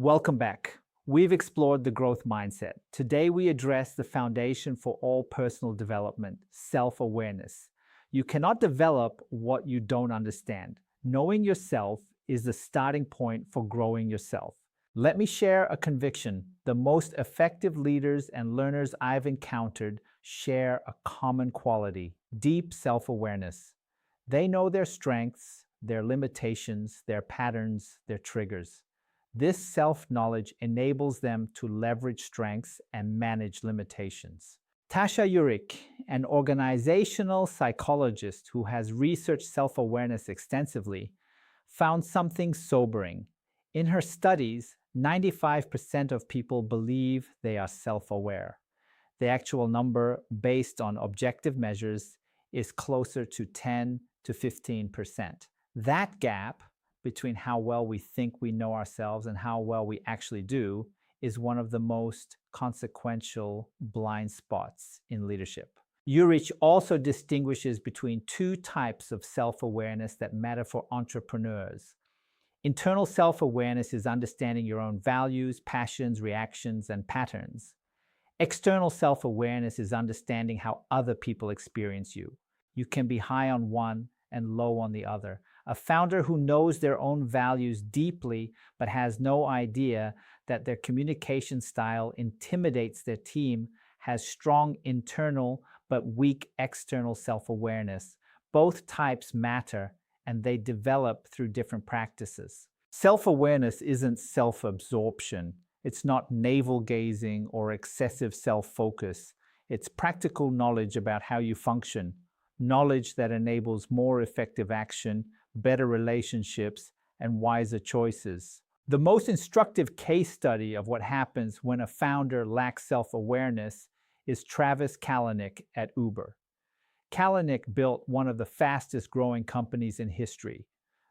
Welcome back. We've explored the growth mindset. Today, we address the foundation for all personal development, self-awareness. You cannot develop what you don't understand. Knowing yourself is the starting point for growing yourself. Let me share a conviction. The most effective leaders and learners I've encountered share a common quality: deep self-awareness. They know their strengths, their limitations, their patterns, their triggers. This self-knowledge enables them to leverage strengths and manage limitations. Tasha Eurich, an organizational psychologist who has researched self-awareness extensively, found something sobering. In her studies, 95% of people believe they are self-aware. The actual number, based on objective measures, is closer to 10 to 15%. That gap between how well we think we know ourselves and how well we actually do is one of the most consequential blind spots in leadership. Urich also distinguishes between two types of self-awareness that matter for entrepreneurs. Internal self-awareness is understanding your own values, passions, reactions, and patterns. External self-awareness is understanding how other people experience you. You can be high on one and low on the other. A founder who knows their own values deeply but has no idea that their communication style intimidates their team has strong internal but weak external self-awareness. Both types matter, and they develop through different practices. Self-awareness isn't self-absorption. It's not navel-gazing or excessive self-focus. It's practical knowledge about how you function, knowledge that enables more effective action, better relationships, and wiser choices. The most instructive case study of what happens when a founder lacks self-awareness is Travis Kalanick at Uber. Kalanick built one of the fastest growing companies in history,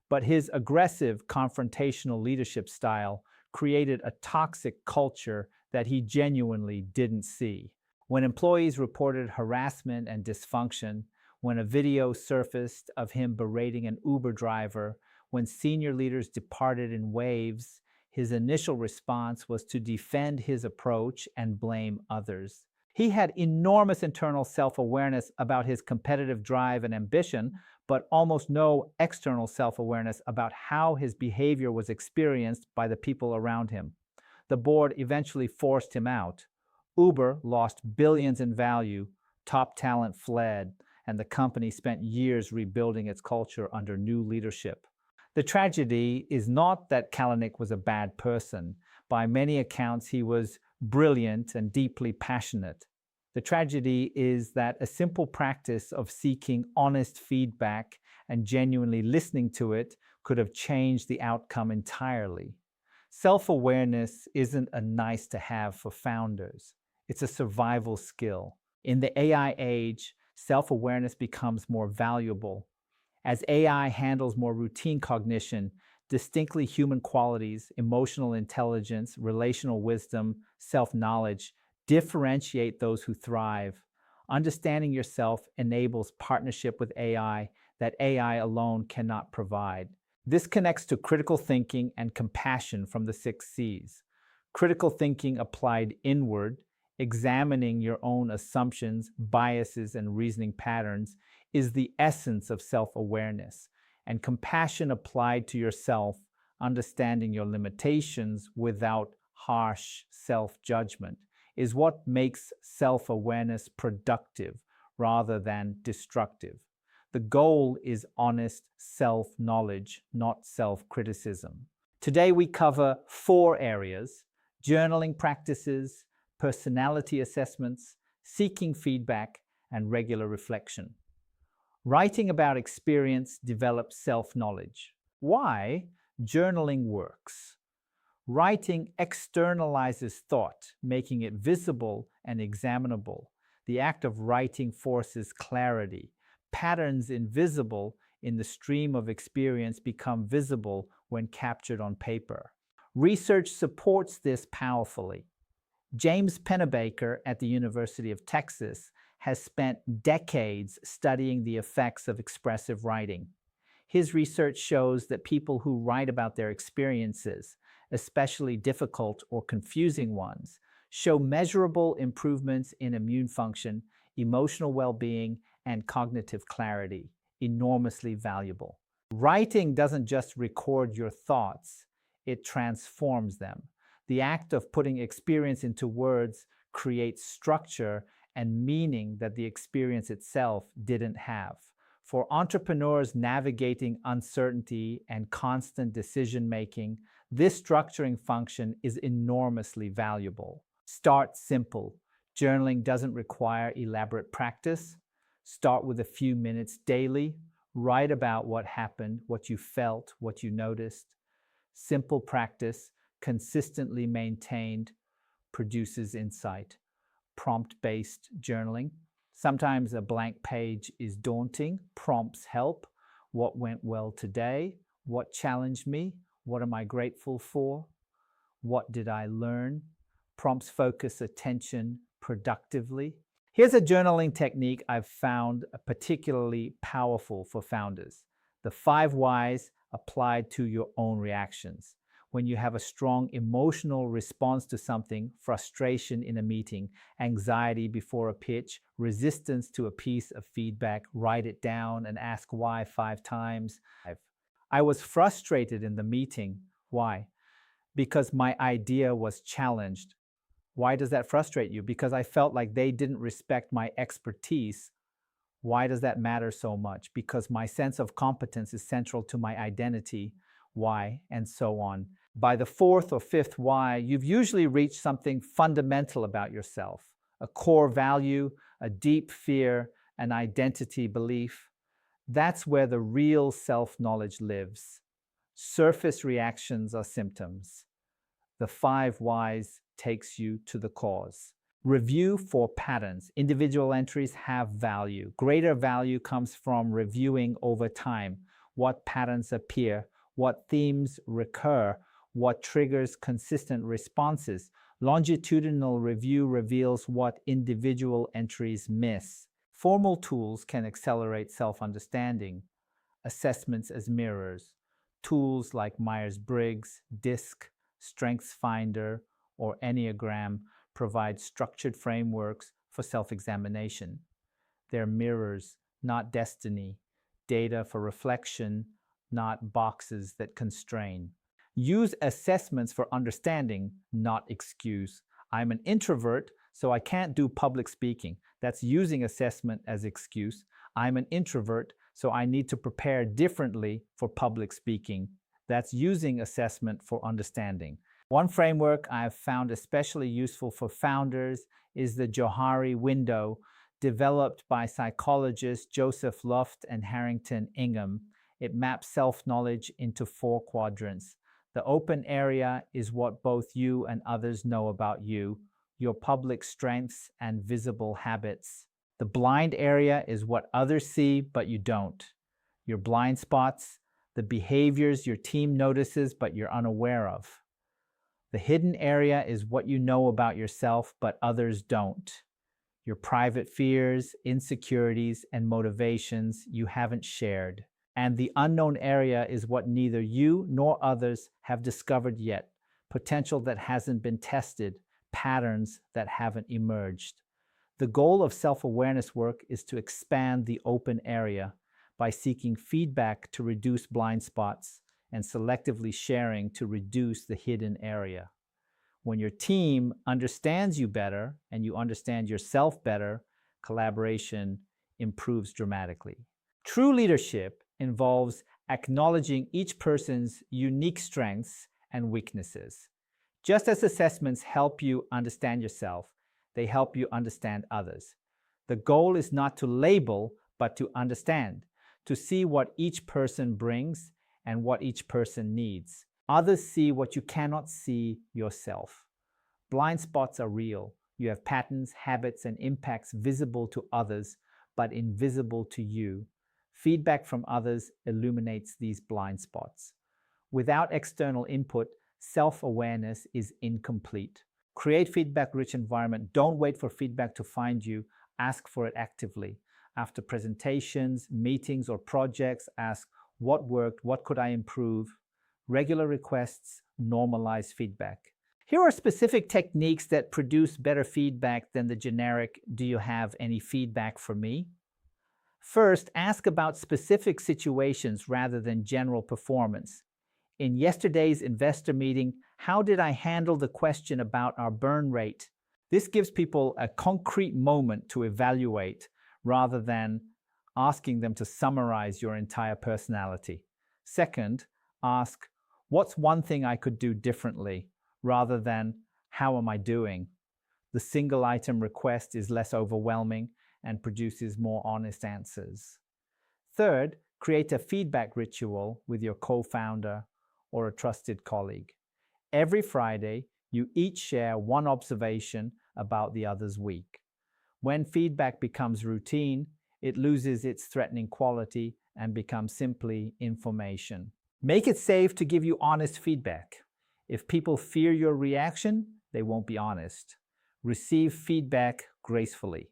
but his aggressive, confrontational leadership style created a toxic culture that he genuinely didn't see. When employees reported harassment and dysfunction, when a video surfaced of him berating an Uber driver, when senior leaders departed in waves, his initial response was to defend his approach and blame others. He had enormous internal self-awareness about his competitive drive and ambition, but almost no external self-awareness about how his behavior was experienced by the people around him. The board eventually forced him out. Uber lost billions in value, top talent fled, and the company spent years rebuilding its culture under new leadership. The tragedy is not that Kalanick was a bad person. By many accounts, he was brilliant and deeply passionate. The tragedy is that a simple practice of seeking honest feedback and genuinely listening to it could have changed the outcome entirely. Self-awareness isn't a nice to have for founders. It's a survival skill. In the AI age, self-awareness becomes more valuable. As AI handles more routine cognition, distinctly human qualities, emotional intelligence, relational wisdom, self-knowledge, differentiate those who thrive. Understanding yourself enables partnership with AI that AI alone cannot provide. This connects to critical thinking and compassion from the 6 C's. Critical thinking applied inward, examining your own assumptions, biases, and reasoning patterns, is the essence of self-awareness. And compassion applied to yourself, understanding your limitations without harsh self-judgment, is what makes self-awareness productive rather than destructive. The goal is honest self-knowledge, not self-criticism. Today we cover 4 areas: journaling practices, personality assessments, seeking feedback, and regular reflection. Writing about experience develops self-knowledge. Why journaling works. Writing externalizes thought, making it visible and examinable. The act of writing forces clarity. Patterns invisible in the stream of experience become visible when captured on paper. Research supports this powerfully. James Pennebaker at the University of Texas has spent decades studying the effects of expressive writing. His research shows that people who write about their experiences, especially difficult or confusing ones, show measurable improvements in immune function, emotional well-being, and cognitive clarity, enormously valuable. Writing doesn't just record your thoughts, it transforms them. The act of putting experience into words creates structure and meaning that the experience itself didn't have. For entrepreneurs navigating uncertainty and constant decision-making, this structuring function is enormously valuable. Start simple. Journaling doesn't require elaborate practice. Start with a few minutes daily. Write about what happened, what you felt, what you noticed. Simple practice, consistently maintained, produces insight. Prompt-based journaling. Sometimes a blank page is daunting. Prompts help. What went well today? What challenged me? What am I grateful for? What did I learn? Prompts focus attention productively. Here's a journaling technique I've found particularly powerful for founders. The 5 whys applied to your own reactions. When you have a strong emotional response to something, frustration in a meeting, anxiety before a pitch, resistance to a piece of feedback, write it down and ask why 5 times. I was frustrated in the meeting. Why? Because my idea was challenged. Why does that frustrate you? Because I felt like they didn't respect my expertise. Why does that matter so much? Because my sense of competence is central to my identity. Why? And so on. By the 4th or 5th why, you've usually reached something fundamental about yourself, a core value, a deep fear, an identity belief. That's where the real self-knowledge lives. Surface reactions are symptoms. The 5 whys takes you to the cause. Review for patterns. Individual entries have value. Greater value comes from reviewing over time. What patterns appear? What themes recur? What triggers consistent responses? Longitudinal review reveals what individual entries miss. Formal tools can accelerate self-understanding. Assessments as mirrors. Tools like Myers-Briggs, DISC, StrengthsFinder, or Enneagram provide structured frameworks for self-examination. They're mirrors, not destiny. Data for reflection, not boxes that constrain. Use assessments for understanding, not excuse. I'm an introvert, so I can't do public speaking. That's using assessment as excuse. I'm an introvert, so I need to prepare differently for public speaking. That's using assessment for understanding. One framework I've found especially useful for founders is the Johari window, developed by psychologists Joseph Luft and Harrington Ingham. It maps self-knowledge into 4 quadrants. The open area is what both you and others know about you, your public strengths and visible habits. The blind area is what others see but you don't. Your blind spots, the behaviors your team notices but you're unaware of. The hidden area is what you know about yourself but others don't. Your private fears, insecurities, and motivations you haven't shared. And the unknown area is what neither you nor others have discovered yet, potential that hasn't been tested, patterns that haven't emerged. The goal of self-awareness work is to expand the open area by seeking feedback to reduce blind spots and selectively sharing to reduce the hidden area. When your team understands you better and you understand yourself better, collaboration improves dramatically. True leadership involves acknowledging each person's unique strengths and weaknesses. Just as assessments help you understand yourself, they help you understand others. The goal is not to label, but to understand, to see what each person brings and what each person needs. Others see what you cannot see yourself. Blind spots are real. You have patterns, habits, and impacts visible to others, but invisible to you. Feedback from others illuminates these blind spots. Without external input, self-awareness is incomplete. Create feedback-rich environment. Don't wait for feedback to find you. Ask for it actively. After presentations, meetings, or projects, ask what worked, what could I improve? Regular requests normalize feedback. Here are specific techniques that produce better feedback than the generic, "Do you have any feedback for me?" First, ask about specific situations rather than general performance. In yesterday's investor meeting, how did I handle the question about our burn rate? This gives people a concrete moment to evaluate rather than asking them to summarize your entire personality. Second, ask, what's one thing I could do differently, rather than how am I doing? The single item request is less overwhelming and produces more honest answers. Third, create a feedback ritual with your co-founder or a trusted colleague. Every Friday, you each share one observation about the other's week. When feedback becomes routine, it loses its threatening quality and becomes simply information. Make it safe to give you honest feedback. If people fear your reaction, they won't be honest. Receive feedback gracefully,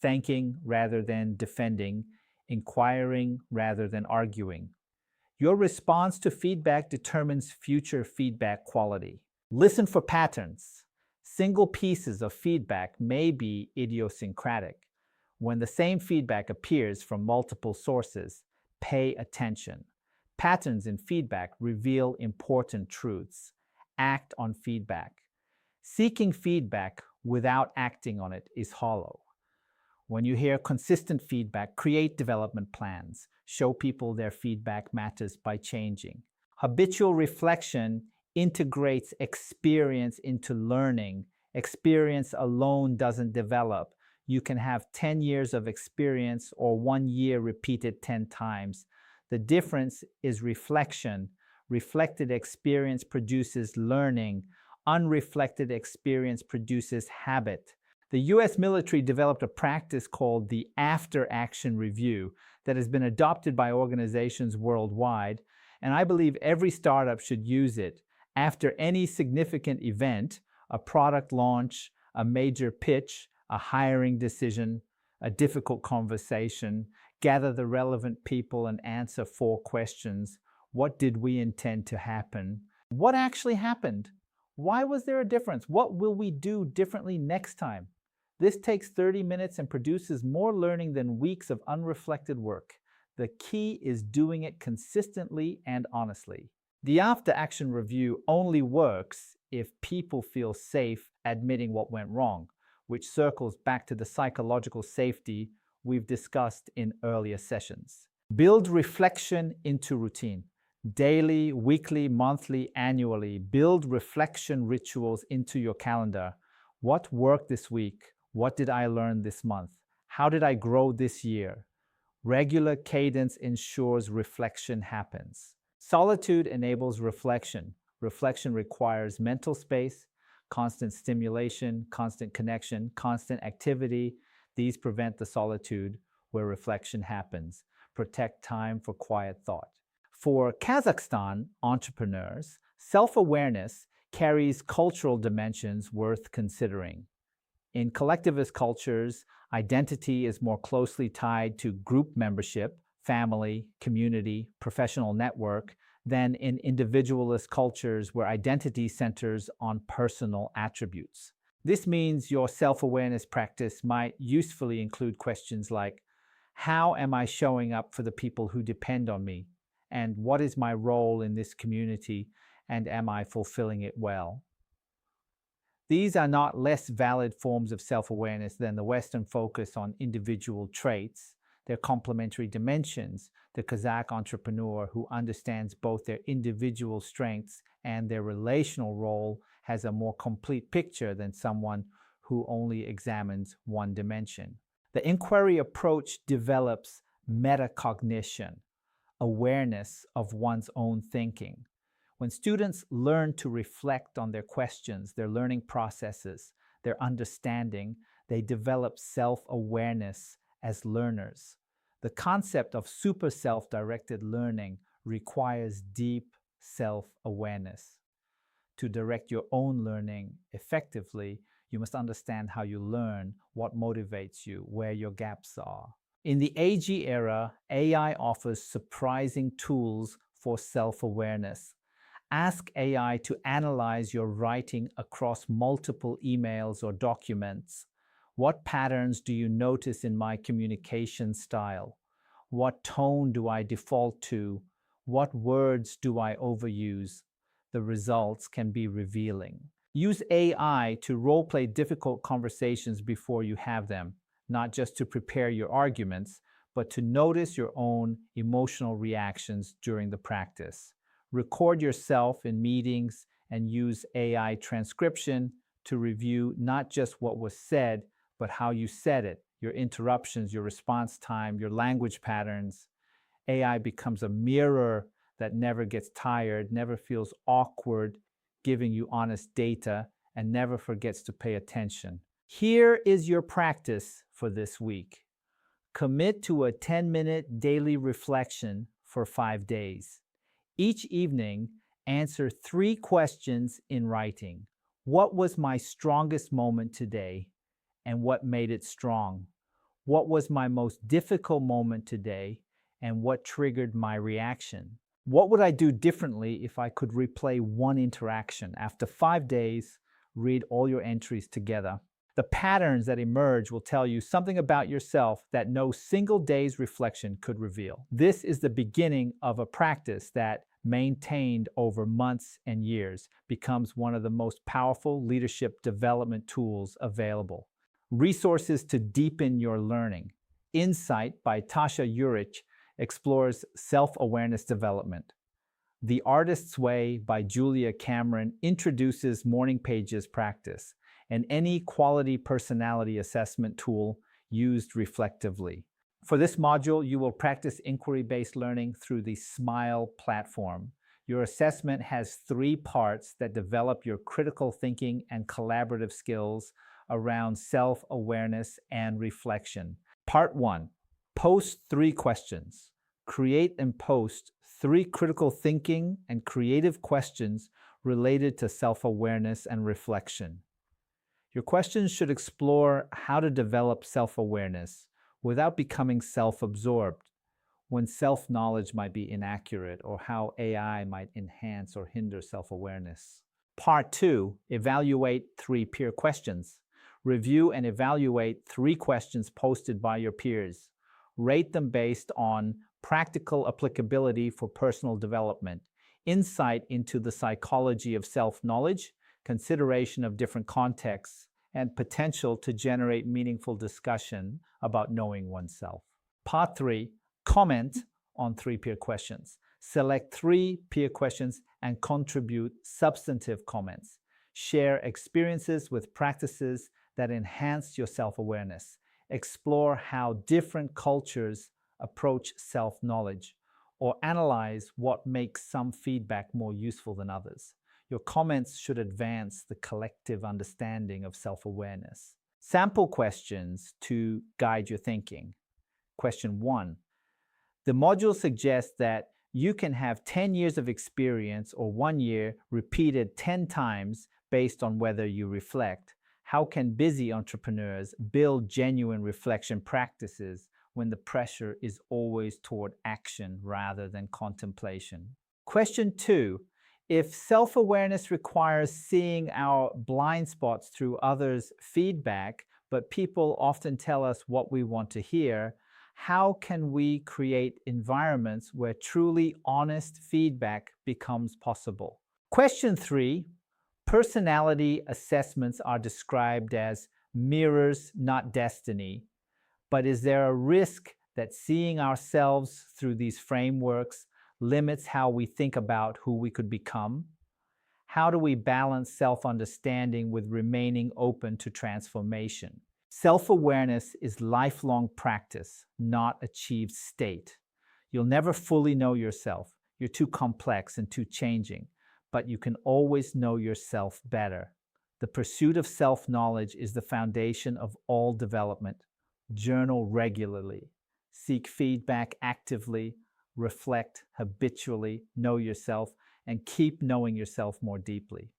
thanking rather than defending, inquiring rather than arguing. Your response to feedback determines future feedback quality. Listen for patterns. Single pieces of feedback may be idiosyncratic. When the same feedback appears from multiple sources, pay attention. Patterns in feedback reveal important truths. Act on feedback. Seeking feedback without acting on it is hollow. When you hear consistent feedback, create development plans. Show people their feedback matters by changing. Habitual reflection integrates experience into learning. Experience alone doesn't develop. You can have 10 years of experience or 1 year repeated 10 times. The difference is reflection. Reflected experience produces learning. Unreflected experience produces habit. The US military developed a practice called the after-action review that has been adopted by organizations worldwide, and I believe every startup should use it. After any significant event, a product launch, a major pitch, a hiring decision, a difficult conversation, gather the relevant people and answer 4 questions. What did we intend to happen? What actually happened? Why was there a difference? What will we do differently next time? This takes 30 minutes and produces more learning than weeks of unreflected work. The key is doing it consistently and honestly. The after-action review only works if people feel safe admitting what went wrong, which circles back to the psychological safety we've discussed in earlier sessions. Build reflection into routine. Daily, weekly, monthly, annually, build reflection rituals into your calendar. What worked this week? What did I learn this month? How did I grow this year? Regular cadence ensures reflection happens. Solitude enables reflection. Reflection requires mental space, constant stimulation, constant connection, constant activity. These prevent the solitude where reflection happens. Protect time for quiet thought. For Kazakhstan entrepreneurs, self-awareness carries cultural dimensions worth considering. In collectivist cultures, identity is more closely tied to group membership, family, community, professional network, than in individualist cultures where identity centers on personal attributes. This means your self-awareness practice might usefully include questions like, how am I showing up for the people who depend on me? And what is my role in this community? And am I fulfilling it well? These are not less valid forms of self-awareness than the Western focus on individual traits. They're complementary dimensions. The Kazakh entrepreneur who understands both their individual strengths and their relational role has a more complete picture than someone who only examines one dimension. The inquiry approach develops metacognition, awareness of one's own thinking. When students learn to reflect on their questions, their learning processes, their understanding, they develop self-awareness as learners. The concept of super self-directed learning requires deep self-awareness. To direct your own learning effectively, you must understand how you learn, what motivates you, where your gaps are. In the AG era, AI offers surprising tools for self-awareness. Ask AI to analyze your writing across multiple emails or documents. What patterns do you notice in my communication style? What tone do I default to? What words do I overuse? The results can be revealing. Use AI to role-play difficult conversations before you have them, not just to prepare your arguments, but to notice your own emotional reactions during the practice. Record yourself in meetings and use AI transcription to review not just what was said, but how you said it, your interruptions, your response time, your language patterns. AI becomes a mirror that never gets tired, never feels awkward, giving you honest data, and never forgets to pay attention. Here is your practice for this week. Commit to a 10-minute daily reflection for 5 days. Each evening, answer 3 questions in writing. What was my strongest moment today, and what made it strong? What was my most difficult moment today, and what triggered my reaction? What would I do differently if I could replay one interaction? After 5 days, read all your entries together. The patterns that emerge will tell you something about yourself that no single day's reflection could reveal. This is the beginning of a practice that, maintained over months and years, becomes one of the most powerful leadership development tools available. Resources to deepen your learning. Insight by Tasha Eurich explores self-awareness development. The Artist's Way by Julia Cameron introduces morning pages practice, and any quality personality assessment tool used reflectively. For this module, you will practice inquiry-based learning through the SMILE platform. Your assessment has 3 parts that develop your critical thinking and collaborative skills around self-awareness and reflection. Part 1, post 3 questions. Create and post 3 critical thinking and creative questions related to self-awareness and reflection. Your questions should explore how to develop self-awareness without becoming self-absorbed, when self-knowledge might be inaccurate, or how AI might enhance or hinder self-awareness. Part 2, evaluate 3 peer questions. Review and evaluate 3 questions posted by your peers. Rate them based on practical applicability for personal development, insight into the psychology of self-knowledge, consideration of different contexts, and potential to generate meaningful discussion about knowing oneself. Part 3, comment on 3 peer questions. Select 3 peer questions and contribute substantive comments. Share experiences with practices that enhance your self-awareness. Explore how different cultures approach self-knowledge, or analyze what makes some feedback more useful than others. Your comments should advance the collective understanding of self-awareness. Sample questions to guide your thinking. Question 1. The module suggests that you can have 10 years of experience or 1 year repeated 10 times based on whether you reflect. How can busy entrepreneurs build genuine reflection practices when the pressure is always toward action rather than contemplation? Question 2. If self-awareness requires seeing our blind spots through others' feedback, but people often tell us what we want to hear, how can we create environments where truly honest feedback becomes possible? Question 3. Personality assessments are described as mirrors, not destiny. But is there a risk that seeing ourselves through these frameworks limits how we think about who we could become? How do we balance self-understanding with remaining open to transformation? Self-awareness is lifelong practice, not achieved state. You'll never fully know yourself. You're too complex and too changing, but you can always know yourself better. The pursuit of self-knowledge is the foundation of all development. Journal regularly. Seek feedback actively. Reflect habitually. Know yourself and keep knowing yourself more deeply.